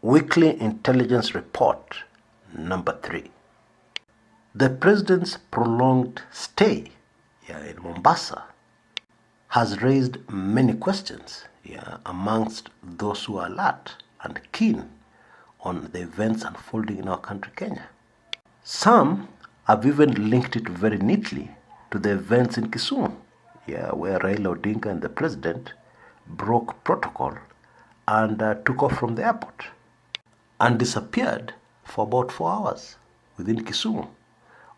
Weekly Intelligence Report number 3. The president's prolonged stay in Mombasa has raised many questions amongst those who are alert and keen on the events unfolding in our country, Kenya. Some have even linked it very neatly to the events in Kisumu, where Raila Odinga and the president broke protocol and took off from the airport and disappeared for about 4 hours within Kisumu,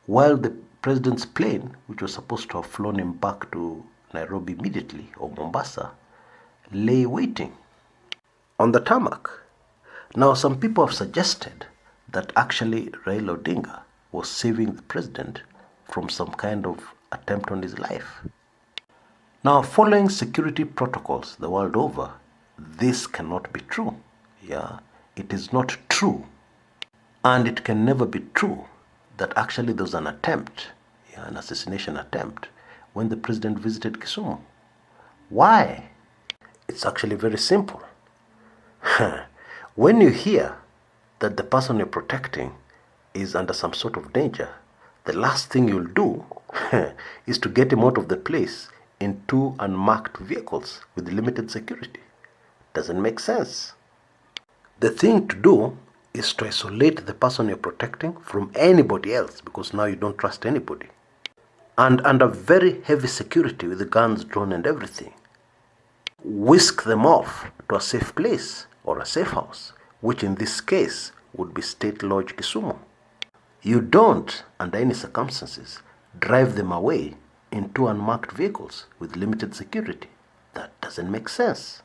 while the president's plane, which was supposed to have flown him back to Nairobi immediately, or Mombasa, lay waiting on the tarmac. Now, some people have suggested that actually Raila Odinga was saving the president from some kind of attempt on his life. Now, following security protocols the world over, this cannot be true. It is not true. And it can never be true that actually there was an attempt, an assassination attempt, when the president visited Kisumu. Why? It's actually very simple. When you hear that the person you're protecting is under some sort of danger, the last thing you'll do is to get him out of the place in 2 unmarked vehicles with limited security. Doesn't make sense. The thing to do is to isolate the person you're protecting from anybody else, because now you don't trust anybody. And under very heavy security with the guns drawn and everything, whisk them off to a safe place or a safe house, which in this case would be State Lodge Kisumu. You don't, under any circumstances, drive them away in 2 unmarked vehicles with limited security. That doesn't make sense.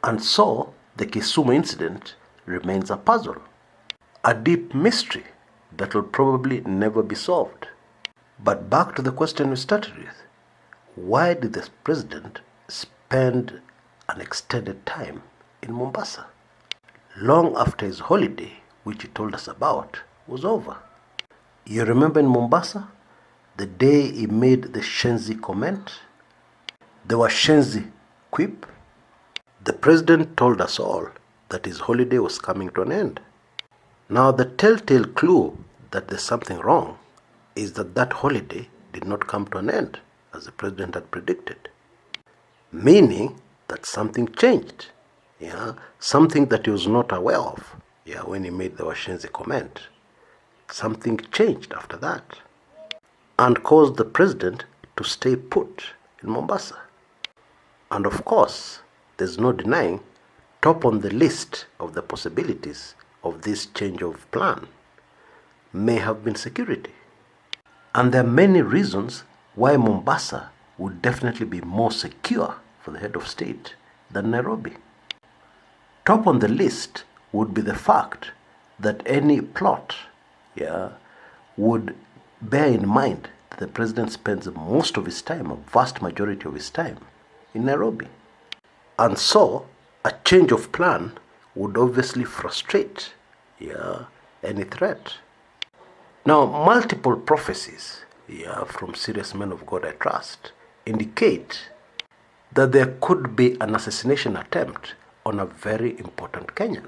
And so, the Kisumu incident remains a puzzle, a deep mystery that will probably never be solved. But back to the question we started with. Why did the president spend an extended time in Mombasa, long after his holiday, which he told us about, was over? You remember in Mombasa, the day he made the Shenzi comment? There was Shenzi quip. The president told us all that his holiday was coming to an end. Now, the telltale clue that there's something wrong is that that holiday did not come to an end, as the president had predicted. Meaning that something changed, something that he was not aware of, when he made the Washenzi comment. Something changed after that and caused the president to stay put in Mombasa. And of course, there's no denying, top on the list of the possibilities of this change of plan may have been security. And there are many reasons why Mombasa would definitely be more secure for the head of state than Nairobi. Top on the list would be the fact that any plot would bear in mind that the president spends most of his time, a vast majority of his time, in Nairobi. And so, a change of plan would obviously frustrate any threat. Now, multiple prophecies from serious men of God I trust indicate that there could be an assassination attempt on a very important Kenyan.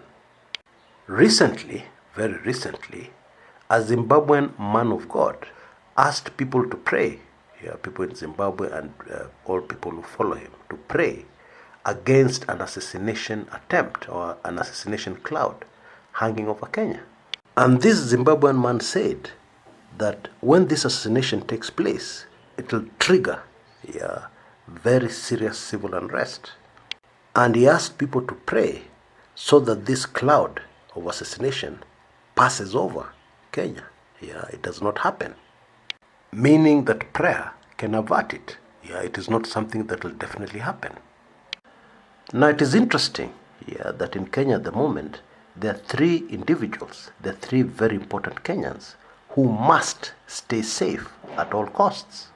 Recently, very recently, a Zimbabwean man of God asked people to pray, people in Zimbabwe and all people who follow him, to pray against an assassination attempt or an assassination cloud hanging over Kenya. And this Zimbabwean man said that when this assassination takes place, it will trigger very serious civil unrest. And he asked people to pray so that this cloud of assassination passes over Kenya. It does not happen. Meaning that prayer can avert it. It is not something that will definitely happen. Now, it is interesting that in Kenya at the moment, there are 3 individuals, there are 3 very important Kenyans who must stay safe at all costs.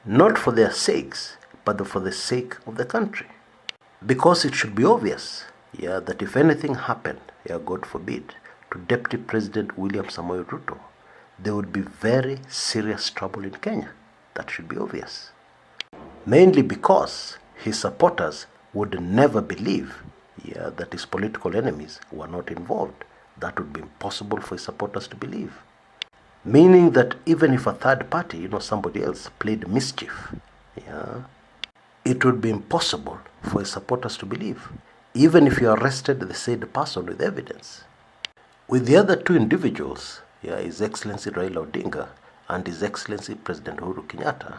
Not for their sakes, but for the sake of the country. Because it should be obvious that if anything happened, God forbid, to Deputy President William Samoei Ruto, there would be very serious trouble in Kenya. That should be obvious. Mainly because his supporters would never believe that his political enemies were not involved. That would be impossible for his supporters to believe. Meaning that even if a third party, somebody else, played mischief, it would be impossible for his supporters to believe, even if you arrested the said person with evidence. With the other two individuals, His Excellency Raila Odinga and His Excellency President Uhuru Kenyatta,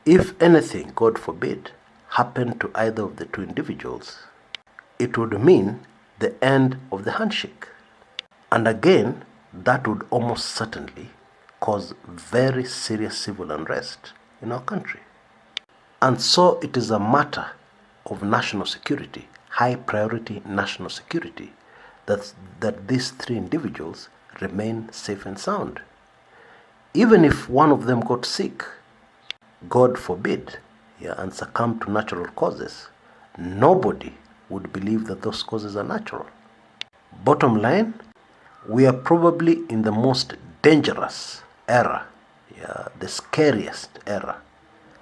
if anything, God forbid, happened to either of the two individuals, it would mean the end of the handshake. And again, that would almost certainly cause very serious civil unrest in our country. And so it is a matter of national security, high priority national security, that these three individuals remain safe and sound. Even if one of them got sick, God forbid, and succumbed to natural causes, nobody would believe that those causes are natural. Bottom line, we are probably in the most dangerous era, the scariest era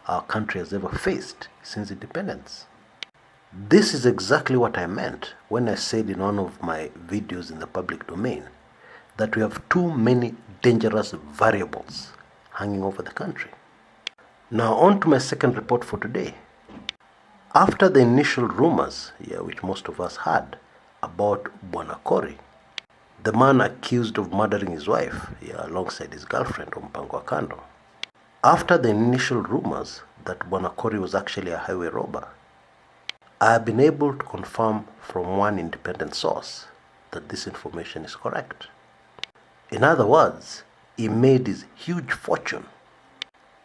our country has ever faced since independence. This is exactly what I meant when I said in one of my videos in the public domain that we have too many dangerous variables hanging over the country. Now on to my second report for today. After the initial rumors, which most of us had, about Bwana Kori, the man accused of murdering his wife alongside his girlfriend Mpango wa Kando. After the initial rumors that Bwana Kori was actually a highway robber, I have been able to confirm from one independent source that this information is correct. In other words, he made his huge fortune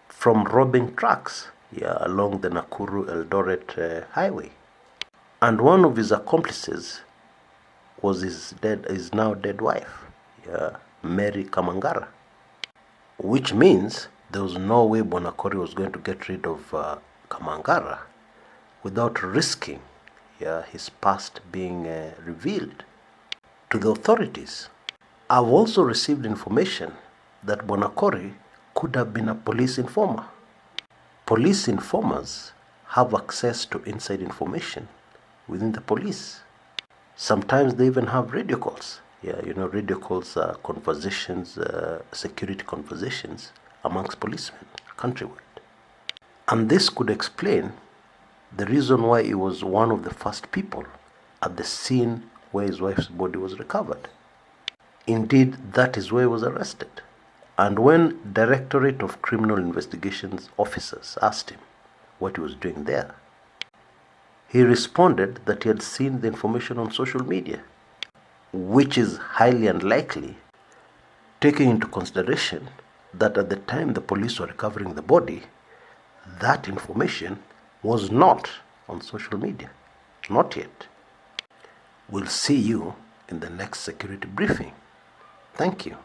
from robbing trucks along the Nakuru-Eldoret highway. And one of his accomplices was his now dead wife, Mary Kamangara. Which means there was no way Bwana Kori was going to get rid of Kamangara without risking his past being revealed to the authorities. I've also received information that Bwana Kori could have been a police informer. Police informers have access to inside information within the police. Sometimes they even have radio calls. Radio calls are conversations, security conversations amongst policemen countrywide. And this could explain the reason why he was one of the first people at the scene where his wife's body was recovered. Indeed, that is where he was arrested. And when Directorate of Criminal Investigations officers asked him what he was doing there, he responded that he had seen the information on social media, which is highly unlikely, taking into consideration that at the time the police were recovering the body, that information was not on social media. Not yet. We'll see you in the next security briefing. Thank you.